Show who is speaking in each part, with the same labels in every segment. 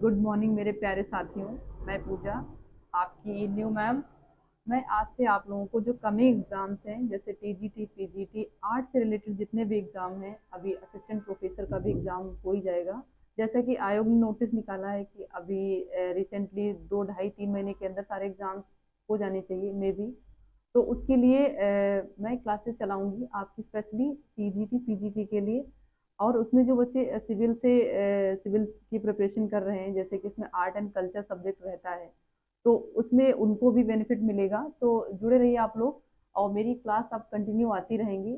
Speaker 1: Good morning मेरे प्यारे साथियों। मैं पूजा, आपकी न्यू मैम। मैं आज से आप लोगों को जो कमिंग एग्जाम्स हैं, जैसे टीजीटी, पीजीटी, आर्ट से रिलेटेड जितने भी एग्जाम हैं, अभी असिस्टेंट प्रोफेसर का भी एग्जाम हो ही जाएगा। जैसा कि आयोग ने नोटिस निकाला है कि अभी रिसेंटली 2 ढाई 3 महीने के अंदर सारे एग्जाम्स हो जाने चाहिए मे बी। तो उसके लिए मैं क्लासेस चलाऊंगी आपकी, स्पेशली टीजीटी पीजीटी के लिए। और उसमें जो बच्चे सिविल की प्रिपरेशन कर रहे हैं, जैसे कि इसमें आर्ट एंड कल्चर सब्जेक्ट रहता है, तो उसमें उनको भी बेनिफिट मिलेगा। तो जुड़े रहिए आप लोग, और मेरी क्लास अब कंटिन्यू आती रहेंगी।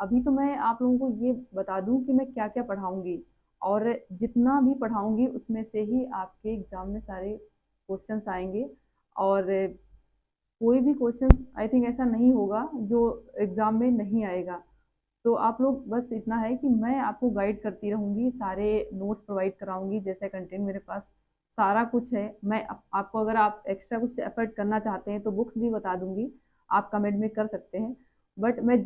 Speaker 1: अभी तो मैं आप लोगों को ये बता दूं कि मैं क्या क्या पढ़ाऊंगी, और जितना भी पढ़ाऊंगी उसमें से ही आपके एग्जाम में सारे क्वेश्चंस आएंगे। और कोई भी क्वेश्चंस आई थिंक ऐसा नहीं होगा जो एग्जाम में नहीं आएगा। तो आप लोग, बस इतना है कि मैं आपको गाइड करती रहूंगी, सारे नोट्स प्रोवाइड कराऊंगी, जैसे कंटेंट मेरे पास सारा कुछ है। मैं आपको, अगर आप एक्स्ट्रा कुछ एफर्ट करना चाहते हैं तो बुक्स भी बता दूंगी, आप कमेंट में कर सकते हैं। बट मैं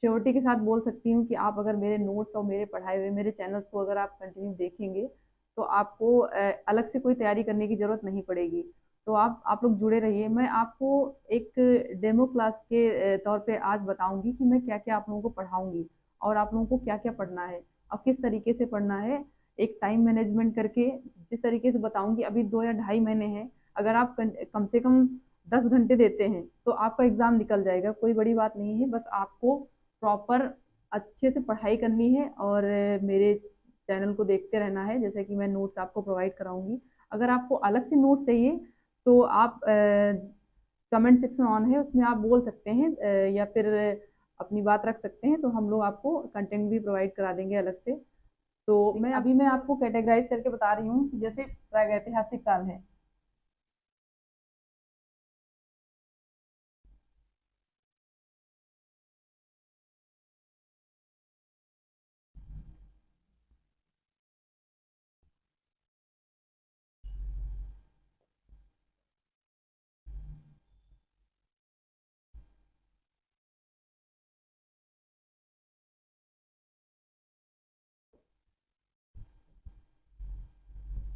Speaker 1: श्योरिटी के साथ बोल सकती हूँ कि आप अगर मेरे नोट्स और मेरे पढ़ाए हुए मेरे चैनल्स को अगर आप कंटिन्यू देखेंगे, तो आपको अलग से कोई तैयारी करने की जरूरत नहीं पड़ेगी। तो आप लोग जुड़े रहिए। मैं आपको एक डेमो क्लास के तौर पे आज बताऊंगी कि मैं क्या क्या आप लोगों को पढ़ाऊंगी, और आप लोगों को क्या क्या पढ़ना है और किस तरीके से पढ़ना है, एक टाइम मैनेजमेंट करके जिस तरीके से बताऊंगी। अभी 2 या ढाई महीने हैं, अगर आप कम से कम 10 घंटे देते हैं तो आपका एग्जाम निकल जाएगा। कोई बड़ी बात नहीं है, बस आपको प्रॉपर अच्छे से पढ़ाई करनी है, और मेरे चैनल को देखते रहना है, जैसे कि मैं नोट्स आपको प्रोवाइड कराऊंगी। अगर आपको अलग से नोट्स चाहिए तो आप कमेंट सेक्शन ऑन है, उसमें आप बोल सकते हैं, या फिर अपनी बात रख सकते हैं, तो हम लोग आपको कंटेंट भी प्रोवाइड करा देंगे अलग से। तो मैं आपको कैटेगराइज करके बता रही हूँ कि जैसे प्रागैतिहासिक काल है।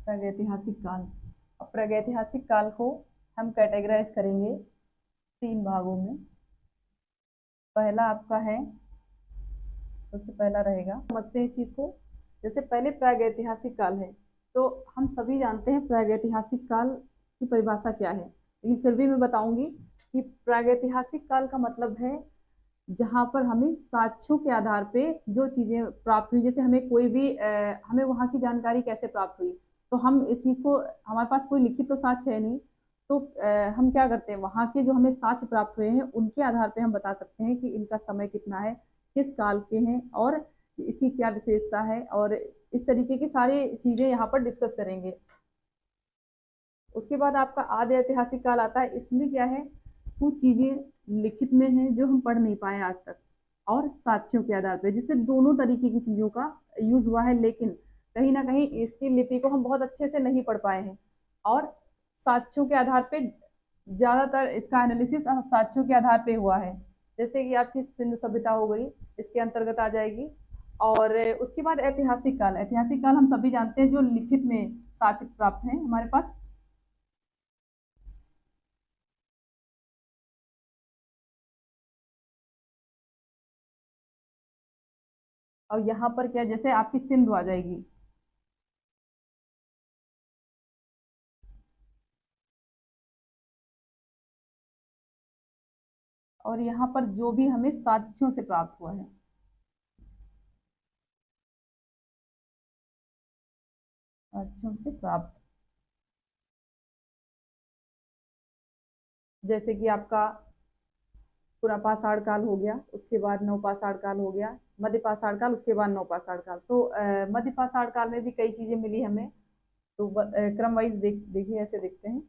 Speaker 1: प्रागैतिहासिक काल। अब प्रागैतिहासिक काल को हम कैटेगराइज करेंगे 3 भागों में। पहला आपका है, सबसे पहला रहेगा, समझते हैं इस चीज को। जैसे पहले प्रागैतिहासिक काल है, तो हम सभी जानते हैं प्रागैतिहासिक काल की परिभाषा क्या है, लेकिन फिर भी मैं बताऊंगी कि प्रागैतिहासिक काल का मतलब है जहां पर हमें साक्ष्यों के आधार पे जो चीजें प्राप्त हुई। जैसे हमें कोई भी हमें वहां की जानकारी कैसे प्राप्त हुई, तो हम इस चीज को, हमारे पास कोई लिखित तो साक्ष्य है नहीं, तो हम क्या करते हैं, वहां के जो हमें साक्ष्य प्राप्त हुए हैं उनके आधार पे हम बता सकते हैं कि इनका समय कितना है, किस काल के हैं, और इसकी क्या विशेषता है, और इस तरीके की सारी चीजें यहाँ पर डिस्कस करेंगे। उसके बाद आपका आदि ऐतिहासिक काल आता है। इसमें क्या है, कुछ चीजें लिखित में हैं जो हम पढ़ नहीं पाए आज तक, और साक्ष्यों के आधार पर, जिसपे दोनों तरीके की चीजों का यूज हुआ है, लेकिन कहीं ना कहीं इसकी लिपि को हम बहुत अच्छे से नहीं पढ़ पाए हैं। और साक्ष्यों के आधार पे ज्यादातर इसका एनालिसिस साक्ष्यों के आधार पे हुआ है। जैसे कि आपकी सिंधु सभ्यता हो गई, इसके अंतर्गत आ जाएगी। और उसके बाद ऐतिहासिक काल। ऐतिहासिक काल हम सभी जानते हैं, जो लिखित में साक्ष्य प्राप्त हैं हमारे पास। और यहाँ पर क्या, जैसे आपकी सिंधु आ जाएगी, और यहाँ पर जो भी हमें साक्ष्यों से प्राप्त हुआ है, साक्ष्यों से प्राप्त, जैसे कि आपका पुरापाषाण काल हो गया, उसके बाद नवपाषाण काल हो गया, मध्यपाषाण काल, उसके बाद नवपाषाण काल। तो मध्यपाषाण काल में भी कई चीजें मिली हमें। तो क्रम वाइज देखिए, ऐसे देखते हैं।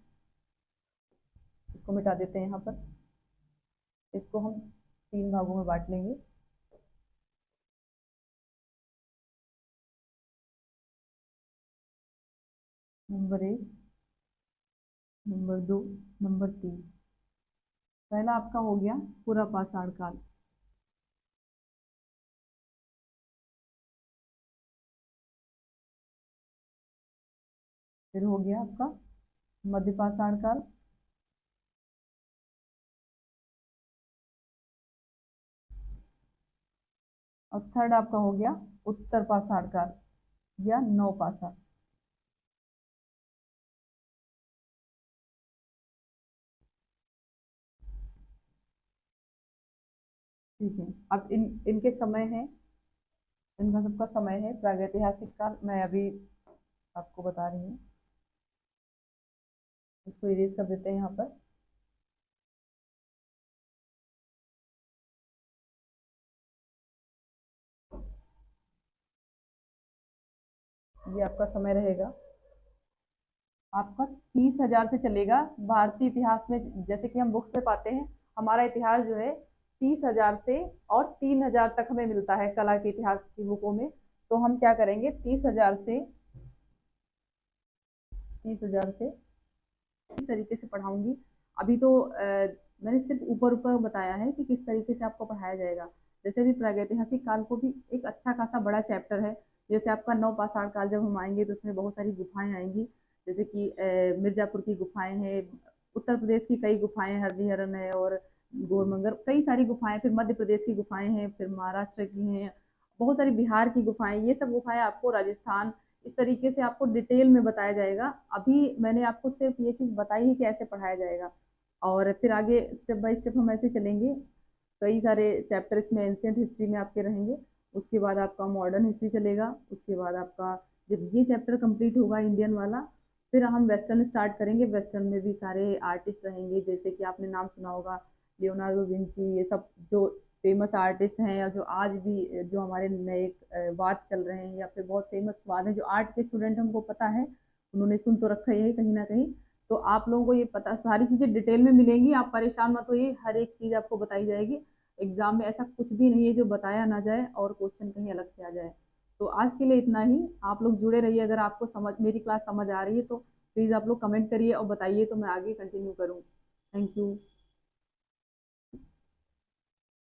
Speaker 1: इसको मिटा देते हैं यहाँ पर। इसको हम 3 भागों में बांट लेंगे। Number 1, number 2, number 3। पहला आपका हो गया पुरापाषाण काल। फिर हो गया आपका मध्यपाषाण काल, और थर्ड आपका हो गया उत्तर पाषाण काल या नवपाषाण। ठीक है, अब इनके समय है, इनका सबका समय है। प्रागैतिहासिक काल मैं अभी आपको बता रही हूँ, इसको इरेज कर देते हैं यहाँ पर। ये आपका समय रहेगा आपका 30,000 से चलेगा। भारतीय इतिहास में जैसे कि हम बुक्स में पाते हैं, हमारा इतिहास जो है 30,000 से और 3,000 तक हमें मिलता है कला के इतिहास की बुकों में। तो हम क्या करेंगे, 30,000 से इस तरीके से पढ़ाऊंगी। अभी तो मैंने सिर्फ ऊपर ऊपर बताया है कि किस तरीके से आपको पढ़ाया जाएगा। जैसे भी प्रागैतिहासिक काल को भी एक अच्छा खासा बड़ा चैप्टर है। जैसे आपका नवपाषाण काल जब हम आएंगे तो उसमें बहुत सारी गुफाएं आएंगी, जैसे कि मिर्जापुर की गुफाएं हैं, उत्तर प्रदेश की कई गुफाएं, हरदीहरन है और गोरमंगर, कई सारी गुफाएं, फिर मध्य प्रदेश की गुफाएं हैं, फिर महाराष्ट्र की हैं, बहुत सारी बिहार की गुफाएं, ये सब गुफाएं आपको राजस्थान, इस तरीके से आपको डिटेल में बताया जाएगा। अभी मैंने आपको सिर्फ ये चीज़ बताई है कि ऐसे पढ़ाया जाएगा, और फिर आगे स्टेप बाय स्टेप हम ऐसे चलेंगे। कई सारे चैप्टर इसमें एंशियंट हिस्ट्री में आपके रहेंगे, उसके बाद आपका मॉडर्न हिस्ट्री चलेगा, उसके बाद आपका जब ये चैप्टर कंप्लीट होगा इंडियन वाला, फिर हम वेस्टर्न स्टार्ट करेंगे। वेस्टर्न में भी सारे आर्टिस्ट रहेंगे, जैसे कि आपने नाम सुना होगा लियोनार्डो विंची, ये सब जो फेमस आर्टिस्ट हैं, या जो आज भी जो हमारे नए वाद चल रहे हैं, या फिर बहुत फेमस वाद हैं जो आर्ट के स्टूडेंट हमको पता है, उन्होंने सुन तो रखा ही है कहीं ना कहीं। तो आप लोगों को ये पता, सारी चीज़ें डिटेल में मिलेंगी, आप परेशान मत होइए, हर एक चीज़ आपको बताई जाएगी। एग्जाम में ऐसा कुछ भी नहीं है जो बताया ना जाए और क्वेश्चन कहीं अलग से आ जाए। तो आज के लिए इतना ही। आप लोग जुड़े रहिए, अगर आपको समझ मेरी क्लास समझ आ रही है तो प्लीज़ आप लोग कमेंट करिए और बताइए, तो मैं आगे कंटिन्यू करूँ। Thank you.